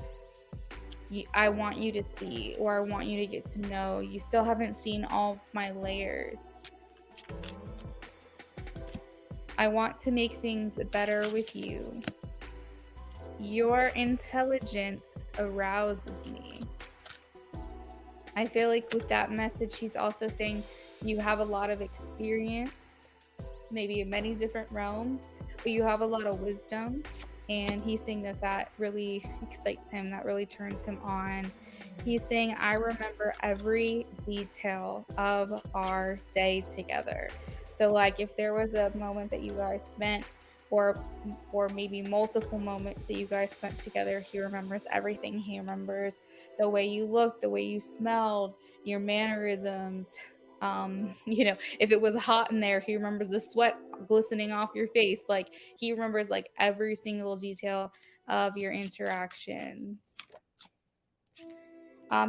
I want you to see, or I want you to get to know. You still haven't seen all of my layers. I want to make things better with you. Your intelligence arouses me. I feel like with that message, he's also saying you have a lot of experience, maybe in many different realms, but you have a lot of wisdom. And he's saying that that really excites him, that really turns him on. He's saying, I remember every detail of our day together. So like if there was a moment that you guys spent, or maybe multiple moments that you guys spent together, he remembers everything. He remembers the way you looked, the way you smelled, your mannerisms. You know, if it was hot in there, he remembers the sweat glistening off your face. Like he remembers like every single detail of your interactions.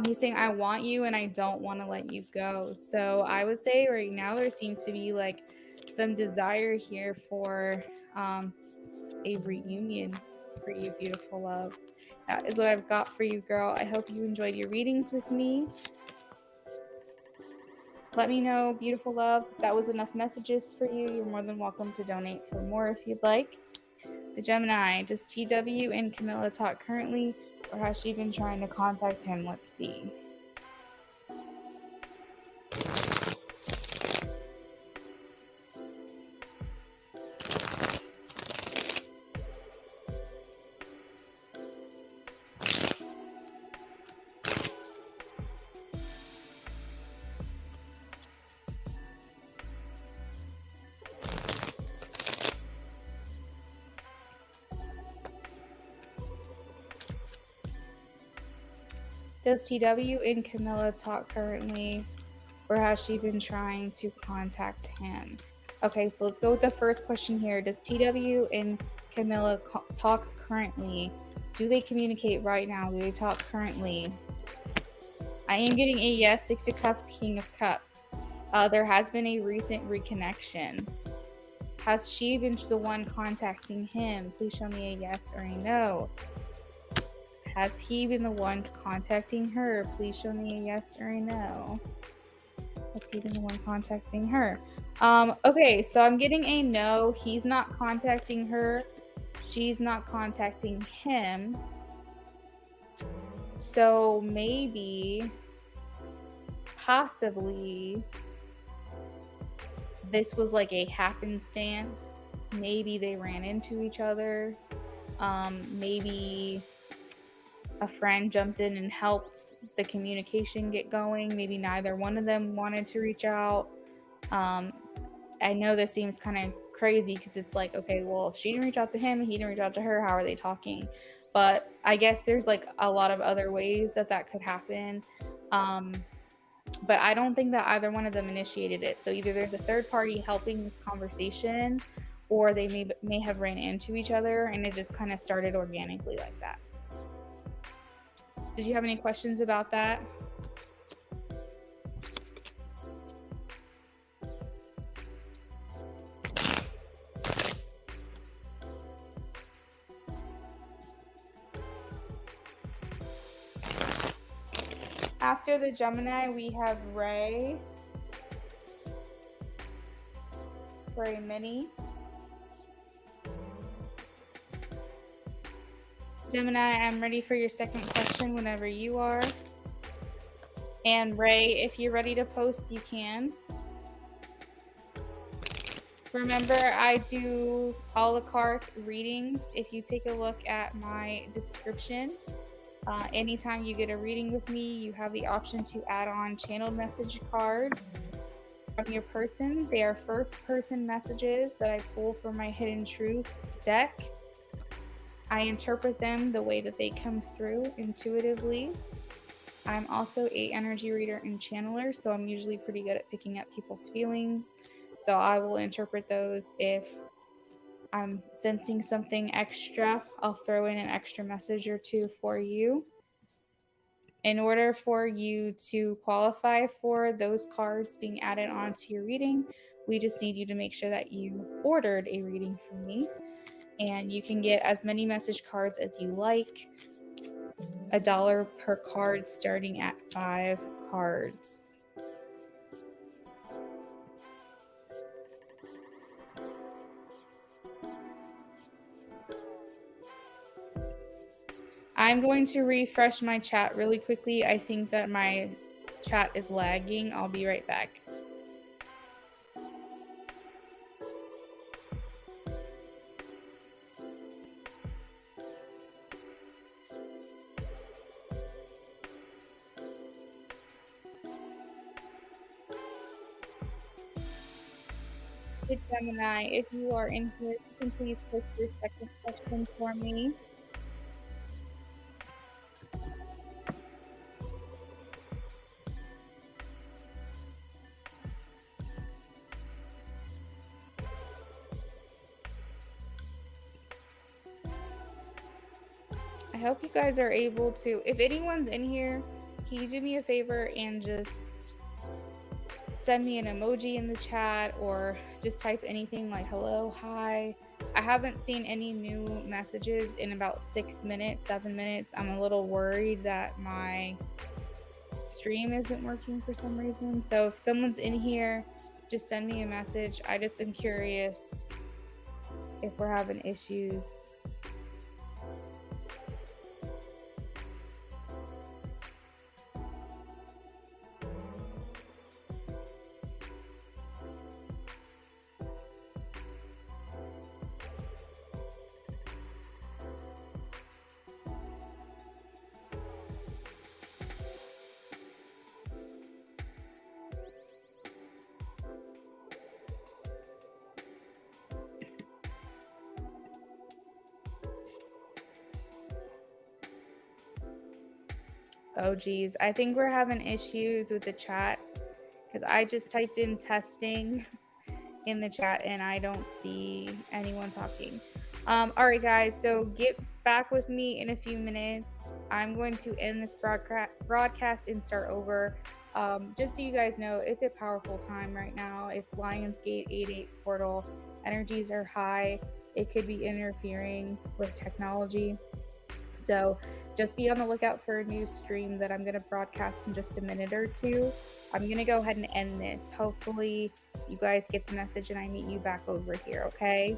He's saying, I want you and I don't want to let you go. So I would say right now there seems to be like some desire here for a reunion for you, beautiful love. That is what I've got for you, girl. I hope you enjoyed your readings with me. Let me know, beautiful love, if that was enough messages for you. You're more than welcome to donate for more if you'd like. The Gemini, does TW and Camilla talk currently, or has she been trying to contact him? Let's see. Does TW and Camilla talk currently, or has she been trying to contact him? Okay, so let's go with the first question here. Does TW and Camilla talk currently? Do they communicate right now? Do they talk currently? I am getting a yes. Six of Cups, King of Cups. There has been a recent reconnection. Has she been the one contacting him? Please show me a yes or a no. Has he been the one contacting her? Please show me a yes or a no. Has he been the one contacting her? Okay, so I'm getting a no. He's not contacting her. She's not contacting him. So maybe, possibly, this was like a happenstance. Maybe they ran into each other. Maybe a friend jumped in and helped the communication get going. Maybe neither one of them wanted to reach out. I know this seems kind of crazy because it's like, okay, well, if she didn't reach out to him and he didn't reach out to her, how are they talking? But I guess there's like a lot of other ways that could happen. But I don't think that either one of them initiated it. So either there's a third party helping this conversation, or they may have ran into each other and it just kind of started organically like that. Did you have any questions about that? After the Gemini, we have Ray Mini. Gemini, I'm ready for your second question whenever you are. And Ray, if you're ready to post, you can. Remember, I do a la carte readings. If you take a look at my description, anytime you get a reading with me, you have the option to add on channeled message cards from your person. They are first person messages that I pull from my Hidden Truth deck. I interpret them the way that they come through intuitively. I'm also an energy reader and channeler, so I'm usually pretty good at picking up people's feelings. So I will interpret those. If I'm sensing something extra, I'll throw in an extra message or two for you. In order for you to qualify for those cards being added onto your reading, we just need you to make sure that you ordered a reading from me. And you can get as many message cards as you like. $1 per card, starting at 5 cards. I'm going to refresh my chat really quickly. I think that my chat is lagging. I'll be right back. Good Gemini, if you are in here, you can please post your second question for me. I hope you guys are able to, if anyone's in here, can you do me a favor and just send me an emoji in the chat, or just type anything like hello, hi. I haven't seen any new messages in about 6 minutes, 7 minutes. I'm a little worried that my stream isn't working for some reason. So if someone's in here, just send me a message. I just am curious if we're having issues. Oh geez, I think we're having issues with the chat because I just typed in testing in the chat and I don't see anyone talking. All right, guys, so get back with me in a few minutes. I'm going to end this broadcast and start over. Just so you guys know, it's a powerful time right now. It's Lionsgate 8/8 portal. Energies are high. It could be interfering with technology. So just be on the lookout for a new stream that I'm going to broadcast in just a minute or two. I'm going to go ahead and end this. Hopefully you guys get the message and I meet you back over here, okay?